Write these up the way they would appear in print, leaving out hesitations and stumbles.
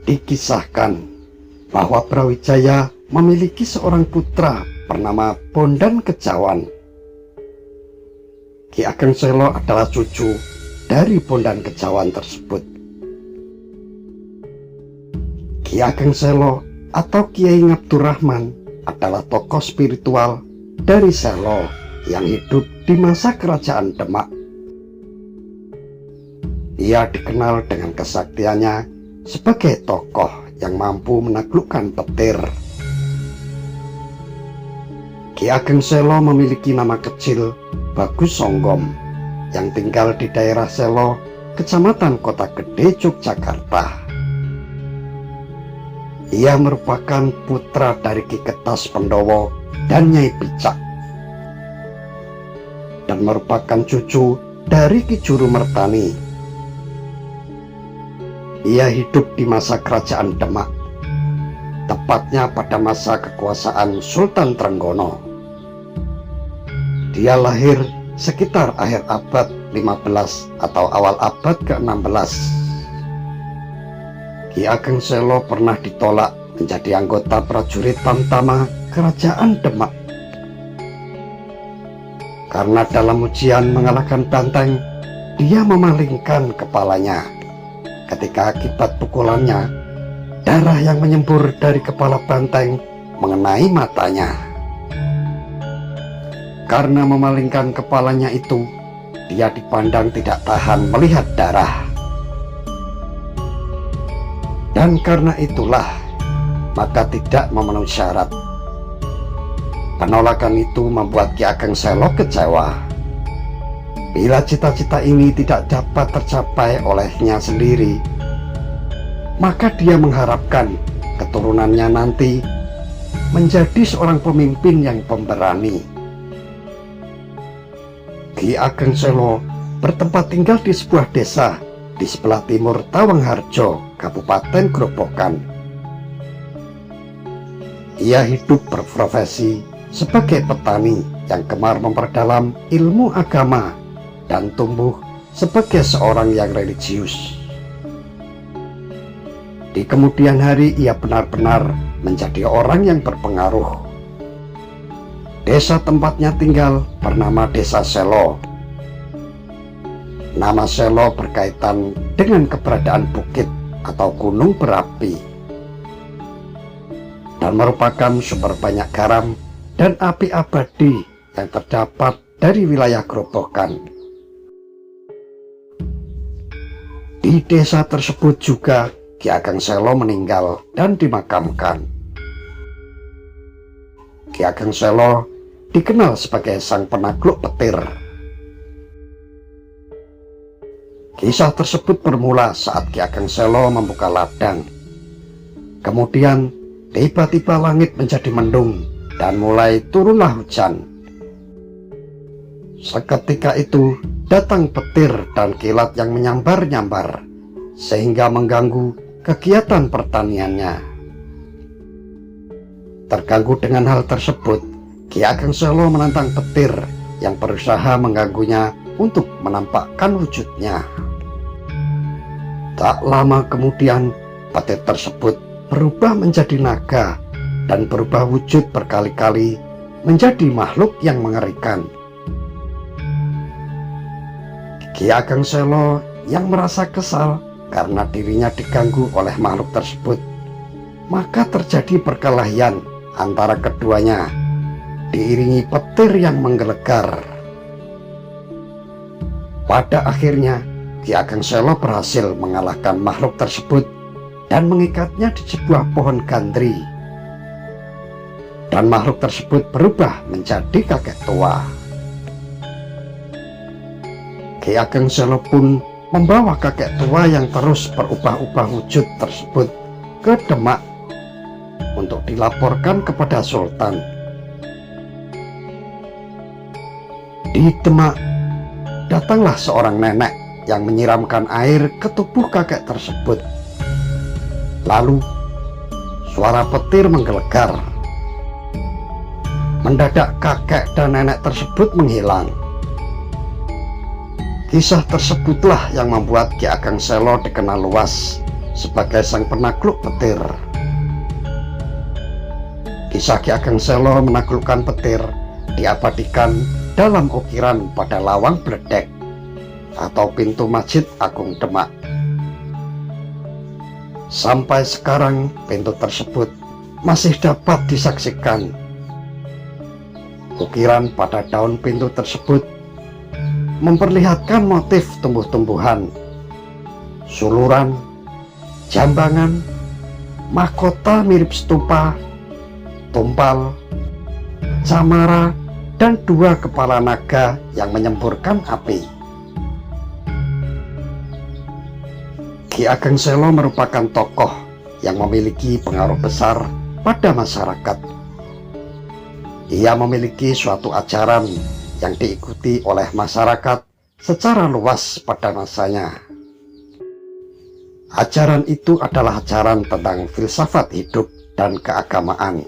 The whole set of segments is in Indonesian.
Dikisahkan bahwa Brawijaya memiliki seorang putra bernama Bondan Kejawan. Ki Ageng Selo adalah cucu dari Bondan Kejawan tersebut. Ki Ageng Selo atau Kiai Ngabdurrahman adalah tokoh spiritual dari Selo yang hidup di masa kerajaan Demak. Ia dikenal dengan kesaktiannya sebagai tokoh yang mampu menaklukkan petir. Ki Ageng Selo memiliki nama kecil Bagus Songgom yang tinggal di daerah Selo, Kecamatan Kota Gede, Yogyakarta. Ia merupakan putra dari Ki Ketas Pendowo dan Nyai Picak, dan merupakan cucu dari Ki Juru Mertani. Ia hidup di masa kerajaan Demak, tepatnya pada masa kekuasaan Sultan Trenggono. Dia lahir sekitar akhir abad 15 atau awal abad ke-16. Ki Ageng Selo pernah ditolak menjadi anggota prajurit Tamtama Kerajaan Demak karena dalam ujian mengalahkan banteng, dia memalingkan kepalanya. Ketika akibat pukulannya, darah yang menyembur dari kepala banteng mengenai matanya. Karena memalingkan kepalanya itu, dia dipandang tidak tahan melihat darah. Dan karena itulah, maka tidak memenuhi syarat. Penolakan itu membuat Ki Ageng Selo kecewa. Bila cita-cita ini tidak dapat tercapai olehnya sendiri, maka dia mengharapkan keturunannya nanti menjadi seorang pemimpin yang pemberani. Ki Ageng Selo bertempat tinggal di sebuah desa di sebelah timur Tawangharjo, Kabupaten Grobogan. Ia hidup berprofesi sebagai petani yang gemar memperdalam ilmu agama dan tumbuh sebagai seorang yang religius. Di kemudian hari ia benar-benar menjadi orang yang berpengaruh. Desa tempatnya tinggal bernama Desa Selo. Nama Selo berkaitan dengan keberadaan bukit atau gunung berapi, dan merupakan sumber banyak garam dan api abadi yang terdapat dari wilayah Grobogan. Di desa tersebut juga Ki Ageng Selo meninggal dan dimakamkan. Ki Ageng Selo dikenal sebagai sang penakluk petir. Kisah tersebut bermula saat Ki Ageng Selo membuka ladang. Kemudian tiba-tiba langit menjadi mendung dan mulai turunlah hujan. Seketika itu datang petir dan kilat yang menyambar-nyambar sehingga mengganggu kegiatan pertaniannya. Terganggu dengan hal tersebut, Ki Ageng Selo menantang petir yang berusaha mengganggunya untuk menampakkan wujudnya. Tak lama kemudian, petir tersebut berubah menjadi naga dan berubah wujud berkali-kali menjadi makhluk yang mengerikan. Ki Ageng Selo yang merasa kesal karena dirinya diganggu oleh makhluk tersebut, maka terjadi perkelahian antara keduanya diiringi petir yang menggelegar. Pada akhirnya Ki Ageng Selo berhasil mengalahkan makhluk tersebut dan mengikatnya di sebuah pohon gandri, dan makhluk tersebut berubah menjadi kakek tua. Ki Ageng Selo pun membawa kakek tua yang terus berubah-ubah wujud tersebut ke Demak untuk dilaporkan kepada Sultan. Di Demak, datanglah seorang nenek yang menyiramkan air ke tubuh kakek tersebut. Lalu, suara petir menggelegar. Mendadak kakek dan nenek tersebut menghilang. Kisah tersebutlah yang membuat Ki Ageng Selo dikenal luas sebagai sang penakluk petir. Kisah Ki Ageng Selo menaklukkan petir diabadikan dalam ukiran pada lawang bledek atau pintu Masjid Agung Demak. Sampai sekarang pintu tersebut masih dapat disaksikan. Ukiran pada daun pintu tersebut memperlihatkan motif tumbuh-tumbuhan, suluran, jambangan, mahkota mirip stupa, tumpal, camara, dan dua kepala naga yang menyemburkan api. Ki Ageng Selo merupakan tokoh yang memiliki pengaruh besar pada masyarakat. Ia memiliki suatu ajaran yang diikuti oleh masyarakat secara luas pada masanya. Ajaran itu adalah ajaran tentang filsafat hidup dan keagamaan.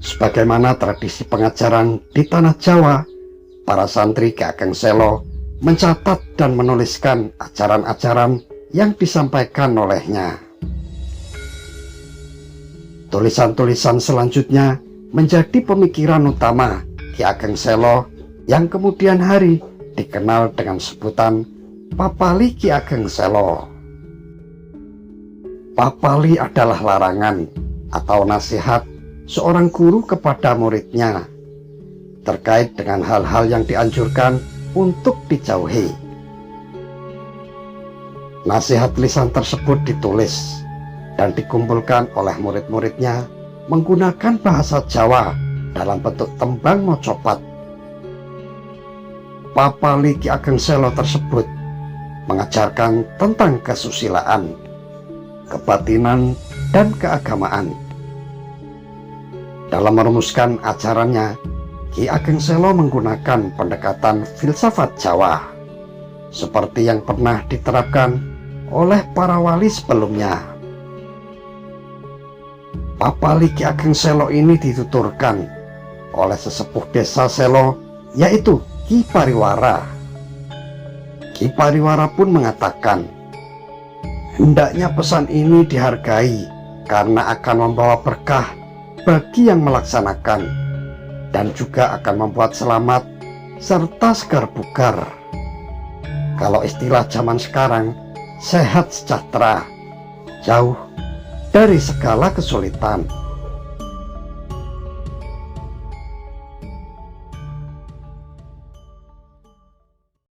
Sebagaimana tradisi pengajaran di tanah Jawa, para santri Ki Ageng Selo mencatat dan menuliskan ajaran-ajaran yang disampaikan olehnya. Tulisan-tulisan selanjutnya menjadi pemikiran utama Ki Ageng Selo yang kemudian hari dikenal dengan sebutan Papali Ki Ageng Selo. Papali adalah larangan atau nasihat seorang guru kepada muridnya terkait dengan hal-hal yang dianjurkan untuk dijauhi. Nasihat lisan tersebut ditulis dan dikumpulkan oleh murid-muridnya menggunakan bahasa Jawa dalam bentuk tembang mocopat. Papali Ki Ageng Selo tersebut mengajarkan tentang kesusilaan, kebatinan, dan keagamaan. Dalam merumuskan ajarannya, Ki Ageng Selo menggunakan pendekatan filsafat Jawa seperti yang pernah diterapkan oleh para wali sebelumnya. Papali Ki Ageng Selo ini dituturkan oleh sesepuh desa Selo, yaitu Ki Pariwara. Ki Pariwara pun mengatakan, hendaknya pesan ini dihargai karena akan membawa berkah bagi yang melaksanakan dan juga akan membuat selamat serta segar bugar. Kalau istilah zaman sekarang, sehat sejahtera, jauh dari segala kesulitan.